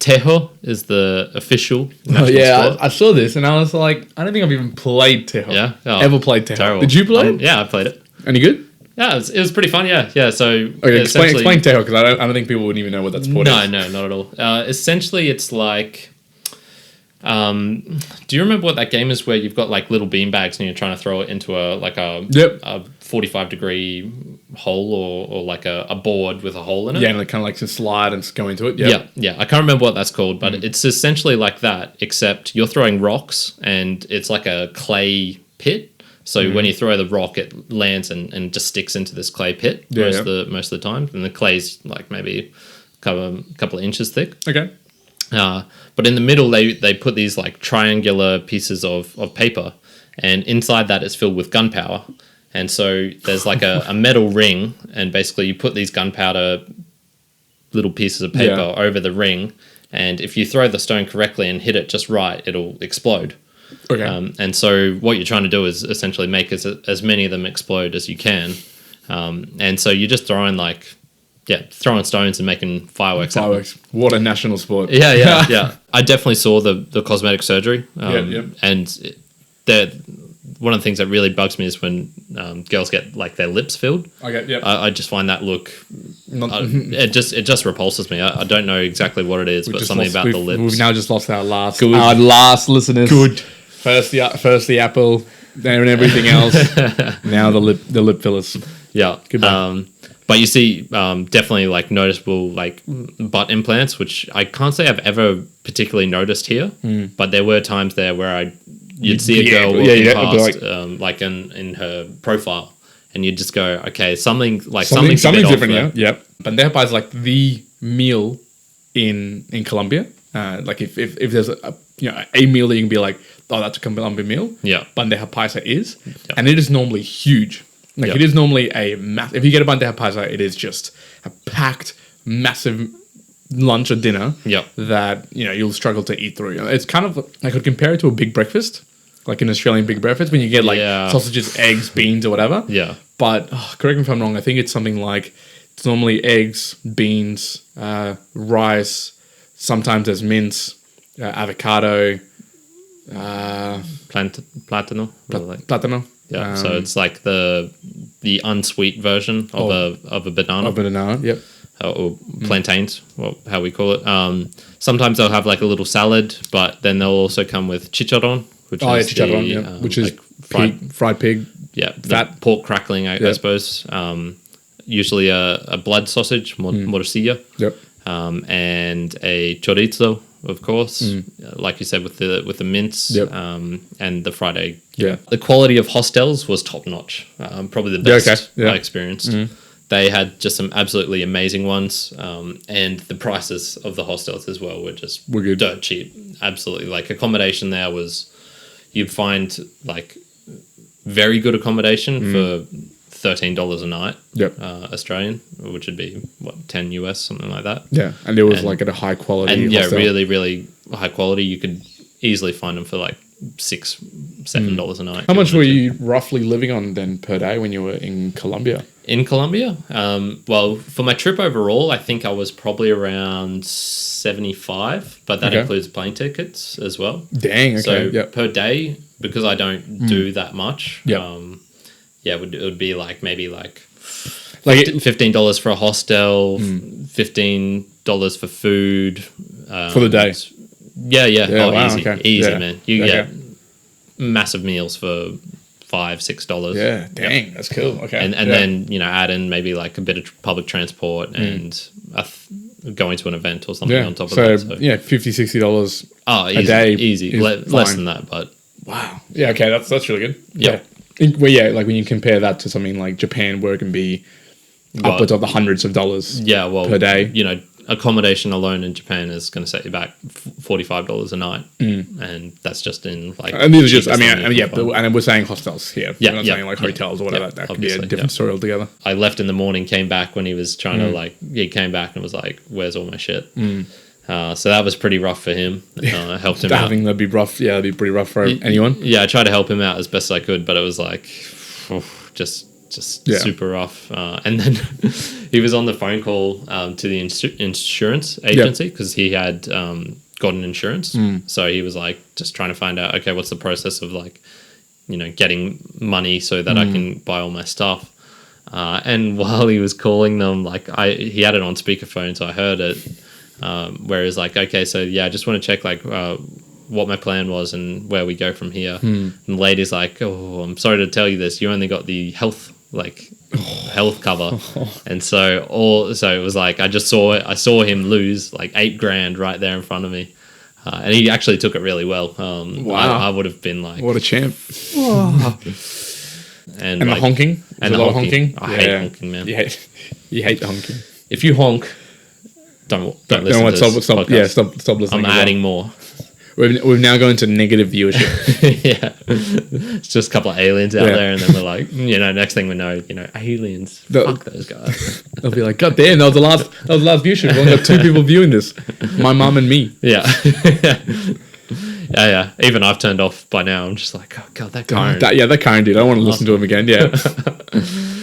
Tejo is the official national sport. I saw this and I was like, I don't think I've even played Tejo. Yeah? Oh, ever played Tejo. terrible. Did you play it? Yeah, I played it. Any good? Yeah, it was pretty fun. Yeah. So Okay, explain Tejo because I don't think people would even know what that sport is. No, not at all. Essentially, it's like. Do you remember what that game is where you've got like little bean bags and you're trying to throw it into a 45-degree hole or like a board with a hole in it? Yeah, and it kind of like just slide and go into it. Yep. Yeah. I can't remember what that's called, but it's essentially like that, except you're throwing rocks and it's like a clay pit. So when you throw the rock, it lands and just sticks into this clay pit most of the time. And the clay's like maybe a couple of inches thick. Okay. But in the middle, they put these like triangular pieces of paper, and inside that is filled with gunpowder. And so there's like a metal ring, and basically you put these gunpowder little pieces of paper over the ring, and if you throw the stone correctly and hit it just right, it'll explode. Okay. And so what you're trying to do is essentially make as many of them explode as you can. And so you're just throwing throwing stones and making fireworks. What a national sport. Yeah. I definitely saw the cosmetic surgery. And one of the things that really bugs me is when girls get like their lips filled. Okay, yep. I just find that look. It just repulses me. I don't know exactly what it is, but something about the lips. We've now just lost our last listeners. Good. First the apple, then everything else. Now the lip fillers. Yeah. Goodbye. But you see definitely like noticeable like butt implants, which I can't say I've ever particularly noticed here. But there were times there where you'd see a girl walking past like in her profile, and you'd just go, okay, something's different. Yep. Bandeja Paisa is like the meal in Colombia. Like if there's a meal that you can be like, oh, that's a Colombian meal. Yeah. Bandeja Paisa is, and it is normally huge. Like it is normally if you get a Bandeja Paisa, it is just a packed, massive lunch or dinner that you'll struggle to eat through. It's kind of, I could compare it to a big breakfast, like an Australian big breakfast when you get like sausages, eggs, beans, or whatever. Yeah. But correct me if I'm wrong. I think it's something like it's normally eggs, beans, rice. Sometimes there's mince, avocado, platano. Platano. Yeah, so it's like the unsweet version of a banana. Of a banana, yep. Or plantains, well, how we call it. Sometimes they'll have like a little salad, but then they'll also come with chicharron, which is fried pig. Yeah, fat pork crackling, I suppose. Usually a blood sausage, morcilla. Yep. And a chorizo, of course, like you said, with the mince, and the fried egg. Yeah, the quality of hostels was top notch. Probably the best I experienced. They had just some absolutely amazing ones, and the prices of the hostels as well were good. Dirt cheap. Absolutely, like accommodation there you'd find like very good accommodation for $13 a night, Australian, which would be $10 US, something like that. Yeah, and it was like at a high quality. And really, really high quality. You could easily find them for like $6-7 a night. How much were you roughly living on then per day when you were in Colombia? In Colombia, well, for my trip overall, I think I was probably around 75, but that includes plane tickets as well. Dang. Okay. So per day, because I don't do that much. It would be like maybe like $15 for a hostel, $15 for food for the day. Easy, man. You get massive meals for $5-6. Yeah, dang, that's cool. Okay, and then add in maybe like a bit of public transport and going to an event or something on top of that. So $50-$60 a day, easy, less than that, but wow. Yeah, okay, that's really good. Yeah. Like when you compare that to something like Japan, where it can be upwards of the hundreds of dollars per day. Accommodation alone in Japan is going to set you back $45 a night, and that's just in like. And these are just, and we're saying hostels here. We're not saying like hotels or whatever. That could be a different story altogether. I left in the morning, came back when he was trying to he came back and was like, "Where's all my shit?" So that was pretty rough for him. I helped him out. That'd be rough. Yeah, that'd be pretty rough for anyone. Yeah, I tried to help him out as best I could, but it was like, just just super rough. And then he was on the phone call to the insurance agency because he had gotten insurance. So he was like just trying to find out, okay, what's the process of like, you know, getting money so that I can buy all my stuff. And while he was calling them, like he had it on speakerphone, so I heard it. Where he's like, okay, so yeah, I just want to check like what my plan was and where we go from here. And the lady's like, oh, I'm sorry to tell you this, you only got the health cover. And so it was like I saw him lose like $8,000 right there in front of me. And he actually took it really well. Wow. I would have been like, what a champ. And like, the honking? And the honking. I hate honking, man. You hate the honking. If you honk, don't listen to this podcast. Yeah, stop listening. I'm adding more. We've now gone to negative viewership. Yeah. It's just a couple of aliens out there, and then we're like, you know, next thing we know, you know, aliens. Fuck those guys. They'll be like, God damn, that was the last viewership. We only got 2 people viewing this. My mum and me. Yeah. Yeah. Even I've turned off by now. I'm just like, oh God, that Kyrin. That Kyrin dude. I don't want to listen to him again. Yeah.